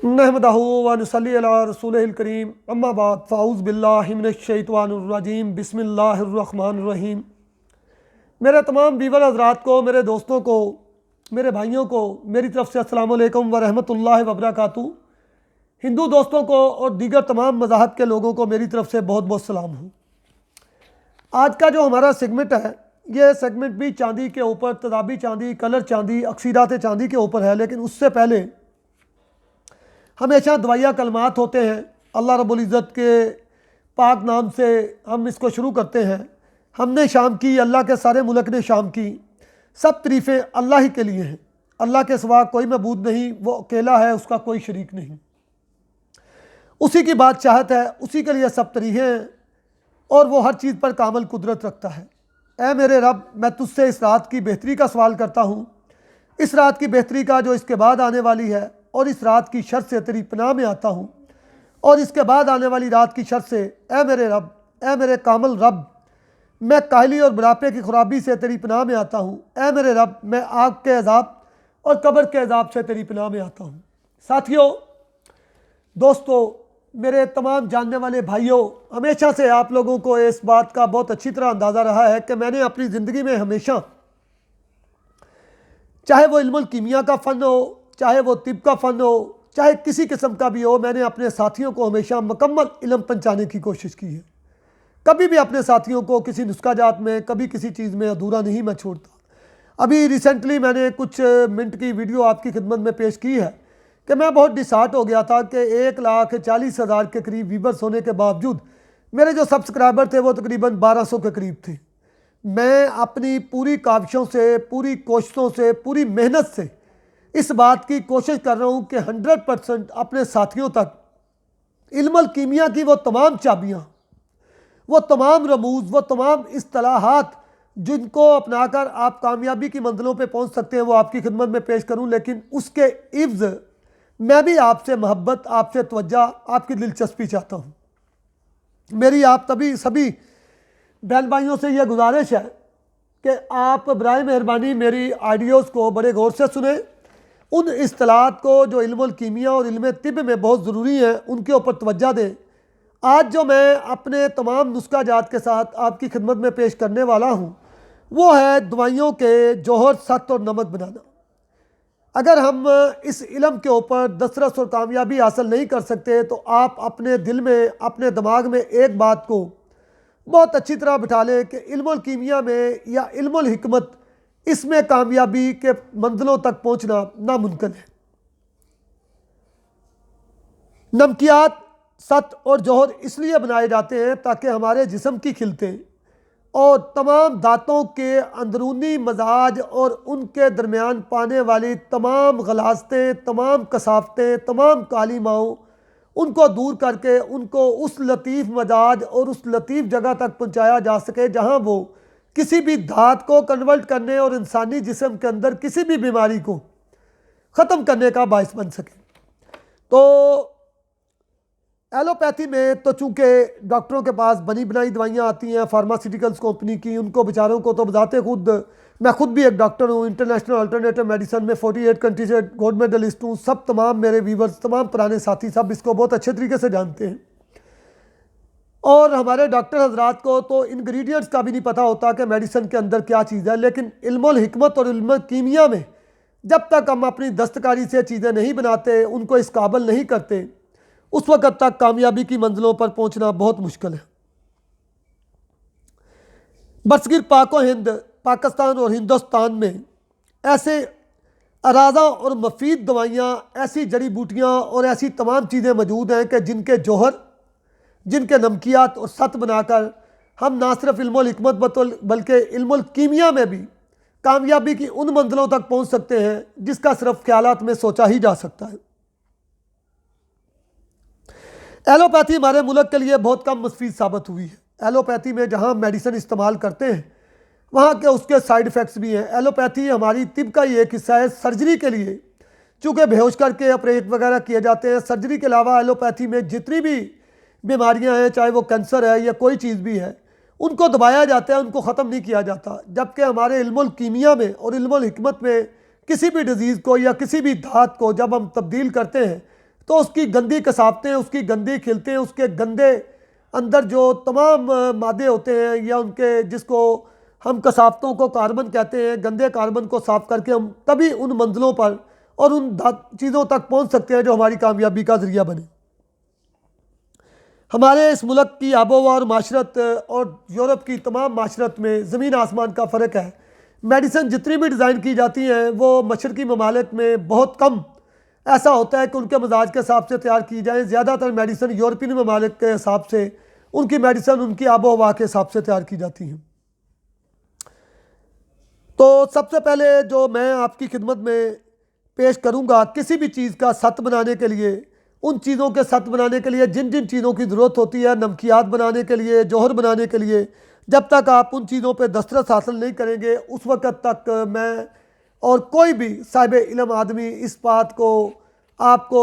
नहमदहू व नसल्ली अला रसूलिल करीम अम्मा बाद फ़ाऊज़ बिल्लाहि मिनश शैतानिर रजीम बिस्मिल्लाहिर रहमानिर रहीम। मेरे तमाम व्यूअर हज़रात को, मेरे दोस्तों को, मेरे भाइयों को मेरी तरफ़ से अस्सलामु अलैकुम व रहमतुल्लाहि व बरकातहू। हिंदू दोस्तों को और दीगर तमाम मज़ाहब के लोगों को मेरी तरफ़ से बहुत बहुत सलाम हो। आज का जो हमारा सेगमेंट है, ये सेगमेंट भी चांदी के ऊपर, तदाबी चांदी, कलर चांदी, अक्सीदात चांदी के ऊपर है। लेकिन उससे पहले हमेशा दवाइया कलमात होते हैं। अल्लाह रब्बुल इज़्ज़त के पाक नाम से हम इसको शुरू करते हैं। हमने शाम की, अल्लाह के सारे मुल्क ने शाम की, सब तरीफ़ें अल्लाह ही के लिए हैं। अल्लाह के सिवा कोई मबूद नहीं, वो अकेला है, उसका कोई शरीक नहीं। उसी की बादशाहत है, उसी के लिए सब तरीफ़ें हैं और वो हर चीज़ पर कामल कुदरत रखता है। ऐ मेरे रब, मैं तुझसे इस रात की बेहतरी का सवाल करता हूँ, इस रात की बेहतरी का जो इसके बाद आने वाली है, और इस रात की शर से तेरी पनाह में आता हूँ, और इसके बाद आने वाली रात की शर से ऐ मेरे रब, ऐ मेरे कामल रब, मैं काहली और बुढ़ापे की खराबी से तेरी पनाह में आता हूँ। ऐ मेरे रब, मैं आग के अज़ाब और कब्र के अज़ाब से तेरी पनाह में आता हूँ। साथियों, दोस्तों, मेरे तमाम जानने वाले भाइयों, हमेशा से आप लोगों को इस बात का बहुत अच्छी तरह अंदाज़ा रहा है कि मैंने अपनी ज़िंदगी में हमेशा, चाहे वो इल्मुल कीमिया का फ़न हो, चाहे वो तिब का फ़न हो, चाहे किसी किस्म का भी हो, मैंने अपने साथियों को हमेशा मुकम्मल इल्म पहुँचाने की कोशिश की है। कभी भी अपने साथियों को किसी नुस्खा जात में, कभी किसी चीज़ में अधूरा नहीं मैं छोड़ता। अभी रिसेंटली मैंने कुछ मिनट की वीडियो आपकी खिदमत में पेश की है कि मैं बहुत डिसहार्ट हो गया था कि 1,40,000 के करीब व्यूअर्स होने के बावजूद मेरे जो सब्सक्राइबर थे वो तकरीबन 1200 के करीब थे। मैं अपनी पूरी काविशों से, पूरी कोशिशों से, पूरी मेहनत से इस बात की कोशिश कर रहा हूँ कि 100% अपने साथियों तक इल्मुल कीमिया की वो तमाम चाबियाँ, वो तमाम रमूज़, वो तमाम इस्तिलाहात जिनको अपनाकर आप कामयाबी की मंजिलों पे पहुँच सकते हैं, वो आपकी खिदमत में पेश करूँ। लेकिन उसके इव्ज़ मैं भी आपसे मोहब्बत, आपसे तवज्जो, आपकी दिलचस्पी चाहता हूँ। मेरी आप सभी बहन भाइयों से यह गुजारिश है कि आप बराए मेहरबानी मेरी आडियोज़ को बड़े गौर से सुने। उन इस्तिलाहात को जो इल्मुल कीमिया और इल्म तिब में बहुत ज़रूरी हैं, उनके ऊपर तवज्जो दें। आज जो मैं अपने तमाम नुस्खा जात के साथ आपकी खिदमत में पेश करने वाला हूँ, वो है दवाइयों के जौहर, सत और नमक बनाना। अगर हम इस इल्म के ऊपर दस्तरस और कामयाबी हासिल नहीं कर सकते, तो आप अपने दिल में, अपने दिमाग में एक बात को बहुत अच्छी तरह बिठा लें कि इल्मुल कीमिया में या इल्मुल हिकमत, इसमें कामयाबी के मंजिलों तक पहुंचना नामुमकिन है। नमकियात, सत और जौहर इसलिए बनाए जाते हैं ताकि हमारे जिस्म की खिलते और तमाम दांतों के अंदरूनी मजाज और उनके दरमियान पाने वाली तमाम गलाजतें, तमाम कसावतें, तमाम कालीमाओं, उनको दूर करके उनको उस लतीफ़ मजाज और उस लतीफ़ जगह तक पहुँचाया जा सके जहाँ वो किसी भी धात को कन्वर्ट करने और इंसानी जिस्म के अंदर किसी भी बीमारी को ख़त्म करने का बायस बन सके। तो एलोपैथी में तो चूँकि डॉक्टरों के पास बनी बनाई दवाइयाँ आती हैं फार्मास्यूटिकल्स कंपनी की, उनको बेचारों को तो बताते खुद, मैं खुद भी एक डॉक्टर हूँ, इंटरनेशनल अल्टरनेटिव मेडिसिन में 48 कंट्री से गोल्ड मेडलिस्ट हूँ। सब तमाम मेरे व्यूवर्स, तमाम पुराने साथी सब इसको बहुत अच्छे तरीके से जानते हैं। और हमारे डॉक्टर हजरात को तो इंग्रेडिएंट्स का भी नहीं पता होता कि मेडिसिन के अंदर क्या चीज़ है। लेकिन इल्मुल हिकमत और इल्मुल कीमिया में जब तक हम अपनी दस्तकारी से चीज़ें नहीं बनाते, उनको इस काबिल नहीं करते, उस वक़्त तक कामयाबी की मंजिलों पर पहुंचना बहुत मुश्किल है। बरसगीर पाको हिंद, पाकिस्तान और हिंदुस्तान में ऐसे अराजा और मफीद दवाइयाँ, ऐसी जड़ी बूटियाँ और ऐसी तमाम चीज़ें मौजूद हैं कि जिनके जौहर, जिनके नमकियात और सत बनाकर हम ना सिर्फ इल्मुल हिकमत बल्कि इल्मुल कीमिया में भी कामयाबी की उन मंजिलों तक पहुँच सकते हैं जिसका सिर्फ ख्यालात में सोचा ही जा सकता है। एलोपैथी हमारे मुल्क के लिए बहुत कम मुफीद साबित हुई है। एलोपैथी में जहाँ मेडिसिन इस्तेमाल करते हैं, वहाँ के उसके साइड इफ़ेक्ट्स भी हैं। एलोपैथी हमारी तिब का ही एक हिस्सा है। सर्जरी के लिए चूँकि बेहोश करके ऑपरेट वगैरह किए जाते हैं, सर्जरी के अलावा एलोपैथी में जितनी भी बीमारियाँ हैं, चाहे वो कैंसर है या कोई चीज़ भी है, उनको दबाया जाता है, उनको ख़त्म नहीं किया जाता। जबकि हमारे इल्मुल कीमिया में और इल्मुल हिकमत में किसी भी डिज़ीज़ को या किसी भी धात को जब हम तब्दील करते हैं तो उसकी गंदी कसावतें, उसकी गंदी खिलतें, उसके गंदे अंदर जो तमाम मादे होते हैं या उनके, जिसको हम कसावतों को कार्बन कहते हैं, गंदे कार्बन को साफ करके हम तभी उन मंजिलों पर और उन चीज़ों तक पहुंच सकते हैं जो हमारी कामयाबी का ज़रिया बने। हमारे इस मुल्क की आबोहवा और माशरत और यूरोप की तमाम माशरत में ज़मीन आसमान का फ़र्क है। मेडिसिन जितनी भी डिज़ाइन की जाती हैं वो मशरक़ी ममालिक में बहुत कम ऐसा होता है कि उनके मिजाज के हिसाब से तैयार की जाए। ज़्यादातर मेडिसिन यूरोपियन ममालिक के हिसाब से, उनकी मेडिसिन उनकी आबोहवा के हिसाब से तैयार की जाती हैं। तो सबसे पहले जो मैं आपकी खिदमत में पेश करूंगा, किसी भी चीज़ का सत बनाने के लिए, उन चीज़ों के सत बनाने के लिए जिन जिन चीज़ों की ज़रूरत होती है, नमकियात बनाने के लिए, जौहर बनाने के लिए, जब तक आप उन चीज़ों पे दस्तरस हासिल नहीं करेंगे उस वक़्त तक मैं और कोई भी साहिब इल्म आदमी इस बात को आपको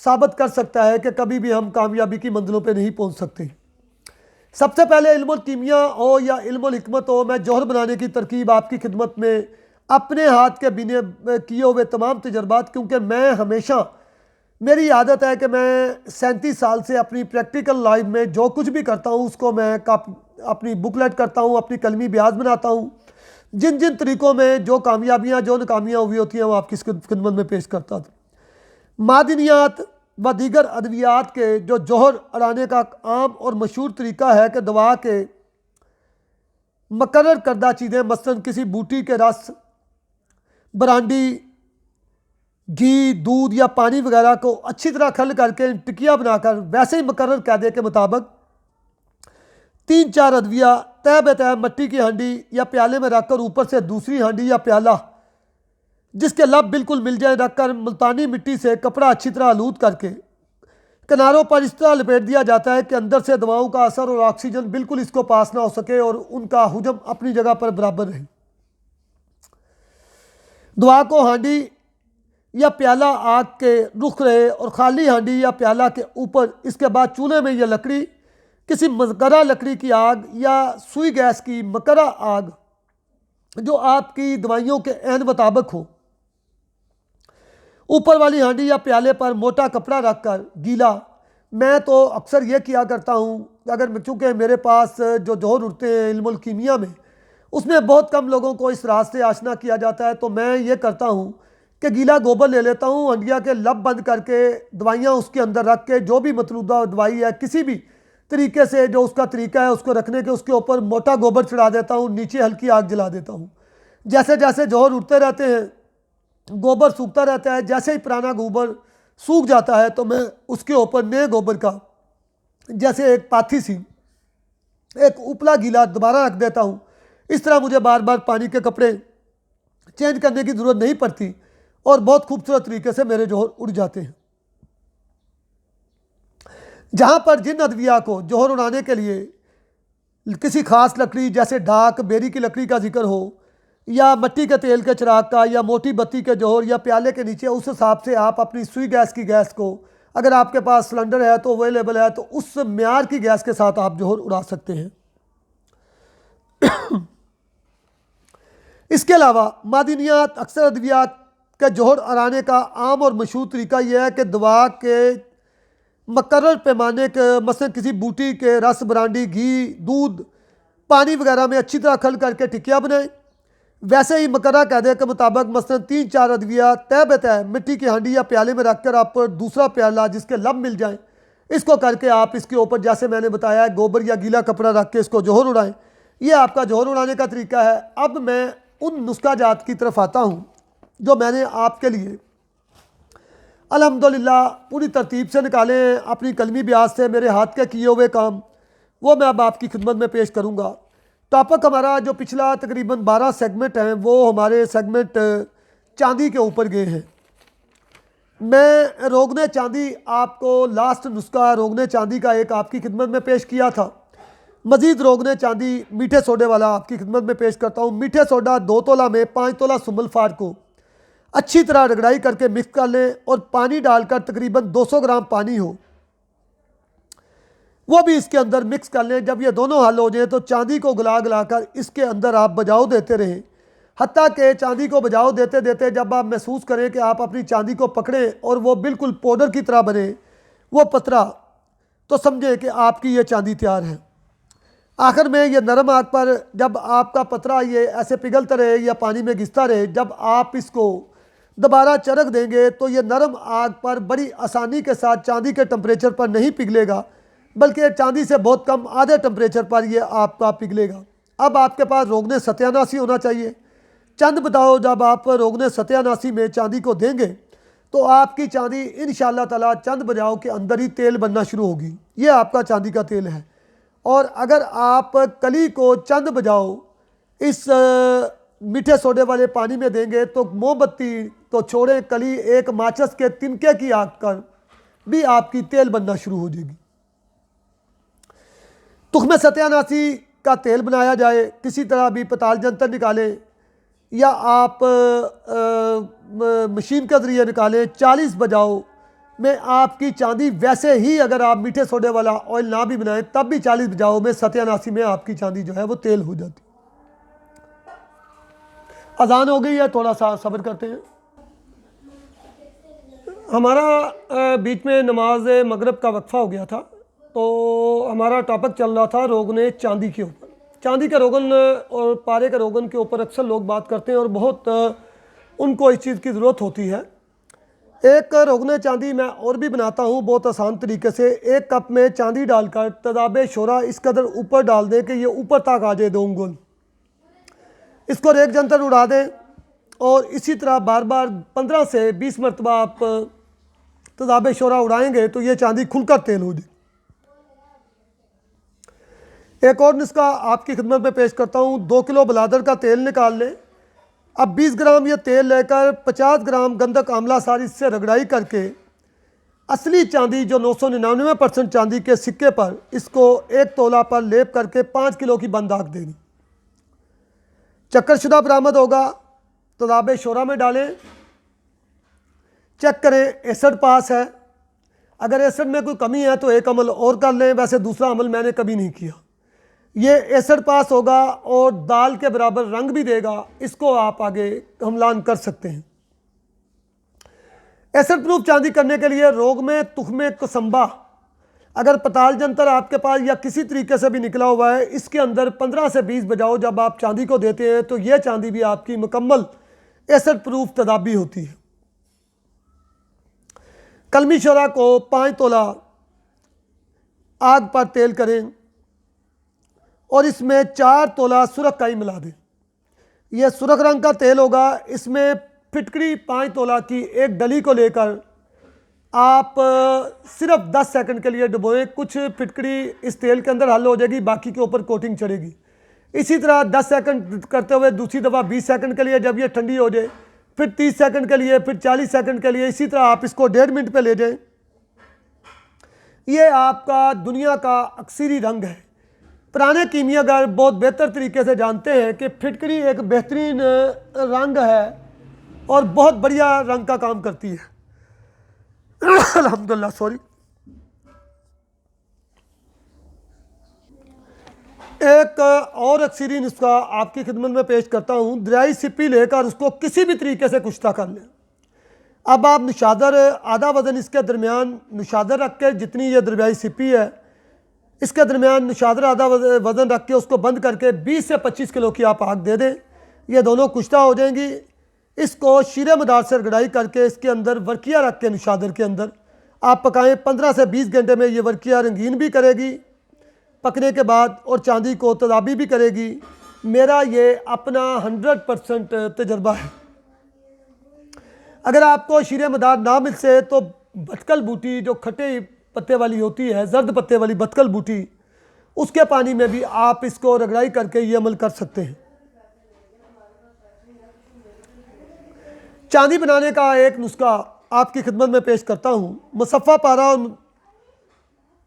साबित कर सकता है कि कभी भी हम कामयाबी की मंजिलों पे नहीं पहुंच सकते। सबसे पहले इल्मुल कीमिया हो या इल्मुल हिकमत हो, मैं जौहर बनाने की तरकीब आपकी खिदमत में अपने हाथ के बिने किए हुए तमाम तजर्बात, क्योंकि मैं हमेशा, मेरी आदत है कि मैं 37 साल से अपनी प्रैक्टिकल लाइफ में जो कुछ भी करता हूँ उसको मैं अपनी बुकलेट करता हूँ, अपनी कलमी ब्याज बनाता हूँ। जिन जिन तरीक़ों में जो कामयाबियाँ जो नाकामियाँ हुई होती हैं वो आपकी खिदमत में पेश करता था। मादनियात व दीगर अद्वियात के जो जौहर अड़ाने का आम और मशहूर तरीका है कि दवा के मुकर्रर करदा चीज़ें, मसलन किसी बूटी के रस, बरांडी, घी, दूध या पानी वगैरह को अच्छी तरह खल करके टिकिया बनाकर वैसे ही मुकर्रर कायदे के मुताबिक 3-4 अदविया तय बतय मिट्टी की हांडी या प्याले में रखकर ऊपर से दूसरी हांडी या प्याला जिसके लब बिल्कुल मिल जाए रखकर मुल्तानी मिट्टी से कपड़ा अच्छी तरह आलूद करके किनारों पर इस तरह लपेट दिया जाता है कि अंदर से दवाओं का असर और ऑक्सीजन बिल्कुल इसको पास ना हो सके और उनका हुजम अपनी जगह पर बराबर रहे। दवा को हांडी या प्याला आग के रुख रहे और खाली हांडी या प्याला के ऊपर, इसके बाद चूल्हे में यह लकड़ी, किसी मकरा लकड़ी की आग या सुई गैस की मकरा आग जो आपकी दवाइयों के ऐन मुताबिक हो, ऊपर वाली हांडी या प्याले पर मोटा कपड़ा रखकर गीला, मैं तो अक्सर ये किया करता हूँ, अगर चूँकि मेरे पास जो जौहर उड़ते हैं इल्मुल कीमिया में, उसमें बहुत कम लोगों को इस राज से आशना किया जाता है, तो मैं ये करता हूँ कि गीला गोबर ले लेता हूँ, हंडिया के लब बंद करके दवाइयाँ उसके अंदर रख के, जो भी मतलूबा दवाई है किसी भी तरीके से जो उसका तरीका है उसको रखने के, उसके ऊपर मोटा गोबर चढ़ा देता हूँ, नीचे हल्की आग जला देता हूँ। जैसे जैसे जौहर उड़ते रहते हैं गोबर सूखता रहता है, जैसे ही पुराना गोबर सूख जाता है तो मैं उसके ऊपर नए गोबर का जैसे एक पाथी सी एक उपला गीला दोबारा रख देता हूँ। इस तरह मुझे बार बार पानी के कपड़े चेंज करने की ज़रूरत नहीं पड़ती और बहुत खूबसूरत तरीके से मेरे जौहर उड़ जाते हैं। जहाँ पर जिन अद्विया को जौहर उड़ाने के लिए किसी ख़ास लकड़ी जैसे ढाक, बेरी की लकड़ी का जिक्र हो या मिट्टी के तेल के चिराग का या मोटी बत्ती के जौहर या प्याले के नीचे, उस हिसाब से आप अपनी सुई गैस की गैस को, अगर आपके पास सिलेंडर है तो अवेलेबल है तो उस म्यार की गैस के साथ आप जौहर उड़ा सकते हैं। इसके अलावा मादनियात अक्सर अद्वियात के जौहर अड़ाने का आम और मशहूर तरीका यह है कि दवा के मुकर्रर पैमाने के, मसलन किसी बूटी के रस, बरांडी, घी, दूध, पानी वगैरह में अच्छी तरह खल करके टिकिया बनाएं। वैसे ही मुकर्रर कायदे के मुताबिक मसलन 3-4 अद्विया तय बतय मिट्टी की हांडी या प्याले में रखकर आप दूसरा प्याला जिसके लब मिल जाएं, इसको करके आप इसके ऊपर जैसे मैंने बताया है गोबर या गीला कपड़ा रख के इसको जौहर उड़ाएं। ये आपका जौहर उड़ाने का तरीका है। अब मैं उन नुस्खा जात की तरफ आता हूँ जो मैंने आपके लिए अल्हम्दुलिल्लाह पूरी तरतीब से निकाले हैं अपनी कलमी ब्याज से, मेरे हाथ के किए हुए काम, वो मैं अब आपकी खिदमत में पेश करूँगा। टॉपिक हमारा जो पिछला तकरीबन 12 सेगमेंट हैं वो हमारे सेगमेंट चांदी के ऊपर गए हैं। मैं रोगने चांदी, आपको लास्ट नुस्खा रोगने चांदी का एक आपकी खिदमत में पेश किया था। मज़ीद रोगने चांदी मीठे सोडे वाला आपकी खिदमत में पेश करता हूँ। मीठे सोडा 2 तोला में 5 तोला सुमलफार को अच्छी तरह रगड़ाई करके मिक्स कर लें और पानी डालकर तकरीबन 200 ग्राम पानी हो वो भी इसके अंदर मिक्स कर लें। जब ये दोनों हल हो जाए तो चांदी को गला गला कर इसके अंदर आप बजाव देते रहें। हत्ता कि चांदी को बजाव देते देते जब आप महसूस करें कि आप अपनी चांदी को पकड़ें और वो बिल्कुल पाउडर की तरह बने, वो पतरा, तो समझें कि आपकी ये चांदी तैयार है। आखिर में ये नरम आग पर जब आपका पतरा ये ऐसे पिघलता रहे या पानी में घिसता रहे, जब आप इसको दोबारा चरख देंगे तो ये नरम आग पर बड़ी आसानी के साथ चांदी के टेम्परेचर पर नहीं पिघलेगा, बल्कि चांदी से बहुत कम आधे टेम्परेचर पर ये आपका पिघलेगा। अब आपके पास रोगने सत्यानाशी होना चाहिए। चंद बताओ जब आप रोगने सत्यानाशी में चांदी को देंगे तो आपकी चांदी इंशाअल्लाह ताला चंद बजाओ के अंदर ही तेल बनना शुरू होगी। ये आपका चांदी का तेल है। और अगर आप कली को चंद बजाओ इस मीठे सोडे वाले पानी में देंगे तो मोमबत्ती तो छोड़ें, कली एक माचिस के तिनके की आग कर भी आपकी तेल बनना शुरू हो जाएगी। तुख्मे सत्यानाशी का तेल बनाया जाए, किसी तरह भी पताल जंतर निकालें या आप मशीन के ज़रिए निकालें, 40 बजाओ में आपकी चांदी वैसे ही, अगर आप मीठे सोडे वाला ऑयल ना भी बनाएं तब भी 40 बजाओ में सत्यानाशी में आपकी चांदी जो है वो तेल हो जाती। अजान हो गई है, थोड़ा सा सब्र करते हैं। हमारा बीच में नमाज मगरिब का वक्फ़ा हो गया था, तो हमारा टॉपिक चल रहा था रोगने चांदी के ऊपर। चांदी के रोगन और पारे के रोगन के ऊपर अक्सर लोग बात करते हैं और बहुत उनको इस चीज़ की ज़रूरत होती है। एक रोगने चांदी मैं और भी बनाता हूँ बहुत आसान तरीके से। एक कप में चांदी डालकर तदाब शोरा इस कदर ऊपर डाल दें कि ये ऊपर तक आ जाए 2 उंगल। इसको रेक जंतर उड़ा दें और इसी तरह बार बार 15 से 20 मरतबा आप तदाब शोरा उड़ाएंगे तो ये चांदी खुलकर तेल हो जाए। एक और नुस्खा आपकी खिदमत में पेश करता हूँ। 2 किलो बलादर का तेल निकाल लें। अब 20 ग्राम ये तेल लेकर 50 ग्राम गंधक आंवला सार इससे रगड़ाई करके असली चांदी जो 999% चांदी के सिक्के पर इसको 1 तोला पर लेप करके 5 किलो की बंद आग देनी। चक्करशुदा बरामद होगा, तदाब शोरा में डालें। चेक करें एसिड पास है। अगर एसिड में कोई कमी है तो एक अमल और कर लें, वैसे दूसरा अमल मैंने कभी नहीं किया। ये एसिड पास होगा और दाल के बराबर रंग भी देगा, इसको आप आगे हमलान कर सकते हैं। एसिड प्रूफ चांदी करने के लिए रोग में तुख्मे कसम्बा, अगर पताल जंतर आपके पास या किसी तरीके से भी निकला हुआ है, इसके अंदर 15 से 20 बजाओ जब आप चांदी को देते हैं तो यह चांदी भी आपकी मुकम्मल एसिड प्रूफ तदाबी होती है। कलमी शोरा को 5 तोला आग पर तेल करें और इसमें 4 तोला सुरख काई मिला दें। यह सुरख रंग का तेल होगा। इसमें फिटकरी 5 तोला की एक डली को लेकर आप सिर्फ 10 सेकंड के लिए डुबोएं। कुछ फिटकरी इस तेल के अंदर हल हो जाएगी, बाकी के ऊपर कोटिंग चढ़ेगी। इसी तरह 10 सेकंड करते हुए दूसरी दफ़ा 20 सेकंड के लिए, जब ये ठंडी हो जाए फिर 30 सेकंड के लिए, फिर 40 सेकंड के लिए। इसी तरह आप इसको 1.5 मिनट पे ले जाएं। ये आपका दुनिया का अक्सरी रंग है। पुराने कीमियागर बहुत बेहतर तरीके से जानते हैं कि फिटकरी एक बेहतरीन रंग है और बहुत बढ़िया रंग का काम करती है। अल्हम्दुलिल्लाह, सॉरी। एक और अक्सरी नुस्खा आपकी खिदमत में पेश करता हूँ। दरियाई सिप्पी लेकर उसको किसी भी तरीके से कुश्ता कर लें। अब आप निशादर आधा वज़न इसके दरमियान निशादर रख के, जितनी ये दरियाई सिप्पी है इसके दरमियान निशादर आधा वज़न रख के उसको बंद करके 20 से 25 किलो की आप आग दे दें। ये दोनों कुश्ता हो जाएंगी। इसको शीरे मदार से रगड़ाई करके इसके अंदर वर्किया रख के निशादर के अंदर आप पकाएं। 15 से 20 घंटे में ये वर्किया रंगीन भी करेगी पकने के बाद और चांदी को तदाबी भी करेगी। मेरा ये अपना 100% तजर्बा है। अगर आपको शीरे मदार ना मिल से तो भटकल बूटी जो खट्टे पत्ते वाली होती है, जर्द पत्ते वाली भटकल बूटी, उसके पानी में भी आप इसको रगड़ाई करके ये अमल कर सकते हैं। चांदी बनाने का एक नुस्खा आपकी खिदमत में पेश करता हूँ। मुसफ़ा पारा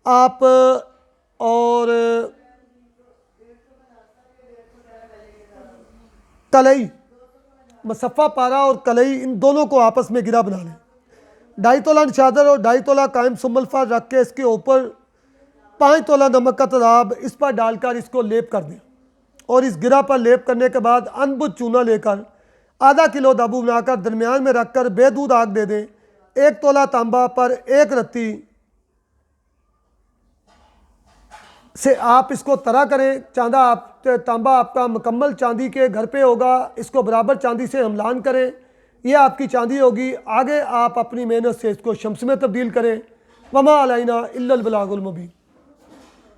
आप और कलई, मुसफ़ा पारा और कलई, इन दोनों को आपस में गिरा बना लें। 2.5 तोला निशादर और 2.5 तोला कायम सुमलफा रख के इसके ऊपर 5 तोला नमक का तदाब इस पर डालकर इसको लेप कर दें और इस गिरा पर लेप करने के बाद अनबुझ चूना लेकर आधा किलो दाबू बनाकर दरमियान में रखकर बेदूध आग दे दें। 1 तोला तांबा पर 1 रत्ती से आप इसको तरा करें। तांबा आपका मुकम्मल चांदी के घर पे होगा। इसको बराबर चांदी से हमलान करें, यह आपकी चांदी होगी। आगे आप अपनी मेहनत से इसको शम्स में तब्दील करें। वमा अलैना इल्लल बलागुल मुबीन।